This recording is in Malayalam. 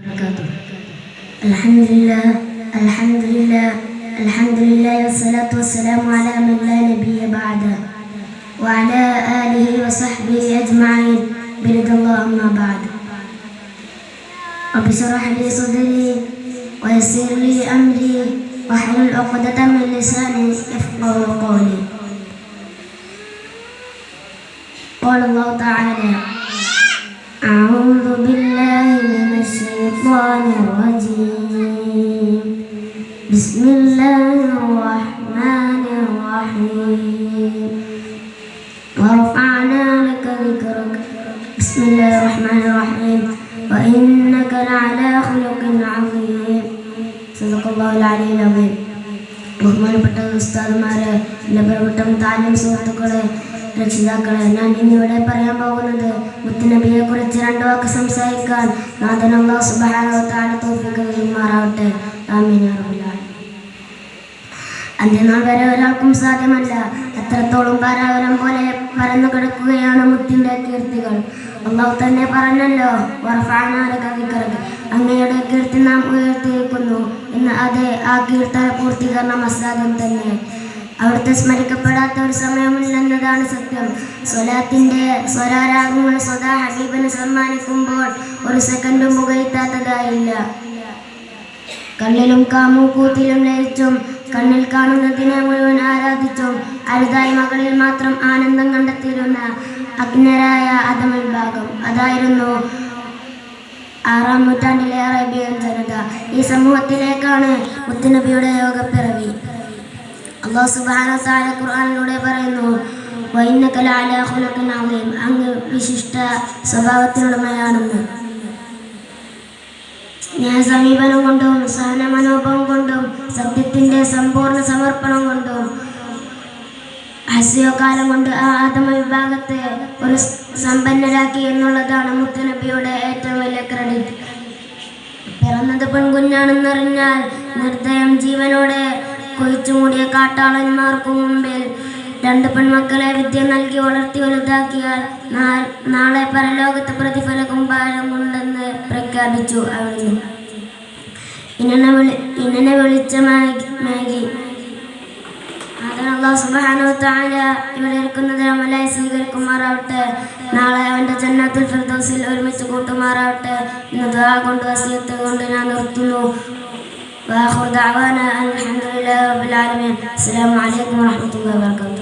Alhamdulillah, alhamdulillah, alhamdulillah, wassalatu wassalamu ala man la nabiyya ba'da wa ala alihi wa sahbihi ajma'in biridallah amma ba'd. Rabbi shrah li sadri wa yassir li amri wahlul 'uqdatam min lisani yafqahu qawli. Qala Allah ta'ala: A'udzu billahi minasy syaithanir rajim. Bismillahirrahmanirrahim. Wa rafa'na laka dzikrak. Bismillahirrahmanirrahim. Wa innaka la'ala khuluqin 'azim. Sadaqallahul aliyyul 'azim. ബഹുമാനപ്പെട്ട ഉസ്താദുമാരെ, പ്രിയപ്പെട്ട താലിം സുഹൃത്തുക്കളെ, രക്ഷിതാക്കളെ, ഞാൻ ഇന്നിവിടെ പറയാൻ പോകുന്നത് മുത്തുനബിയെ കുറിച്ച് 2 വാക്ക് സംസാരിക്കാൻ നാഥൻ അല്ലാഹു സുബ്ഹാനഹു വ തആല തൗഫീഖ് നൽകുമാറാവട്ടെ. ആമീൻ യാ റബ്ബൽ ആലമീൻ. അന്ത്യനാൾ വരെ ഒരാൾക്കും സാധ്യമല്ല. എത്രത്തോളം പാരാവരം പോലെ പരന്നു കിടക്കുകയാണ് മുത്തിന്റെ കീർത്തികൾ. അള്ളാഹു തന്നെ പറഞ്ഞല്ലോ, വറഫഅനാ ലക ദിക്റക, അങ്ങയുടെ കീർത്തി നാം ഉയർത്തിയിരിക്കുന്നു എന്ന്. അതെ, ആ കീർത്തന പൂർത്തീകരണം അസാധ്യം തന്നെ. അവിടുത്തെ സ്മരിക്കപ്പെടാത്ത ഒരു സമയമില്ലെന്നതാണ് സത്യം. സ്വലാത്തിന്റെ സ്വരാരാഗങ്ങൾ സ്വദാ ഹബീബിന് സമ്മാനിക്കുമ്പോൾ ഒരു സെക്കൻഡും പുകഴ്ത്താത്തതായില്ല. കണ്ണിലും കാമൂക്കൂത്തിലും ലയിച്ചും കണ്ണിൽ കാണുന്നതിനെ മുഴുവൻ ആരാധിച്ചും അരുതായി മകളിൽ മാത്രം ആനന്ദം കണ്ടെത്തിയിരുന്ന അജ്ഞരായ അധമ വിഭാഗം, അതായിരുന്നു 6-ാം നൂറ്റാണ്ടിലെ അറേബ്യൻ ജനത. ഈ സമൂഹത്തിലേക്കാണ് മുത്തുനബിയുടെ യോഗപ്പിറവി. അല്ലാഹു സുബ്ഹാനഹു വ തആല ഖുർആനിലൂടെ പറയുന്നു, വഇന്നക ലഅലാ ഖുലുഖിൻ അദീം, അങ്ങ് വിശിഷ്ട സ്വഭാവത്തിനുടമയാണെന്ന്. സ്നേഹസമീപനം കൊണ്ടും സഹന മനോഭാവം കൊണ്ടും സത്യത്തിന്റെ സമ്പൂർണ്ണ സമർപ്പണം കൊണ്ടും ഹസ്യകാലം കൊണ്ട് ആ ആദമ വിഭാഗത്തെ ഒരു സമ്പന്നരാക്കി എന്നുള്ളതാണ് മുത്തുനബിയുടെ ഏറ്റവും വലിയ ക്രെഡിറ്റ്. പിറന്നത് പെൺകുഞ്ഞാണെന്നറിഞ്ഞാൽ നിർദ്ദയം ജീവനോടെ കൊഴിച്ചുമൂടിയ കാട്ടാളന്മാർക്കു മുമ്പിൽ 2 പെൺമക്കളെ വിദ്യ നൽകി വളർത്തി വലുതാക്കിയാൽ നാളെ പരലോകത്ത് പ്രതിഫല കുമ്പാരമുണ്ടെന്ന് പ്രഖ്യാപിച്ചു. അവിടുന്ന് ഇന്നെ വെളിച്ചമാകി അല്ലാഹു സുബ്ഹാനഹു വ തആല ഇവിടെ ഇരിക്കുന്നത് അമലായി സ്വീകരിക്കുമാറാവട്ടെ. നാളെ അവന്റെ ജന്നത്തുൽ ഫിർദൗസിൽ ഒരുമിച്ച് കൂട്ടുമാറാവട്ടെ എന്ന് ദുആ കൊണ്ട് വസിയത്ത് കൊണ്ട് ഞാൻ നിർത്തുന്നു. وآخر دعوانا أن الحمد لله رب العالمين. السلام عليكم ورحمة الله وبركاته.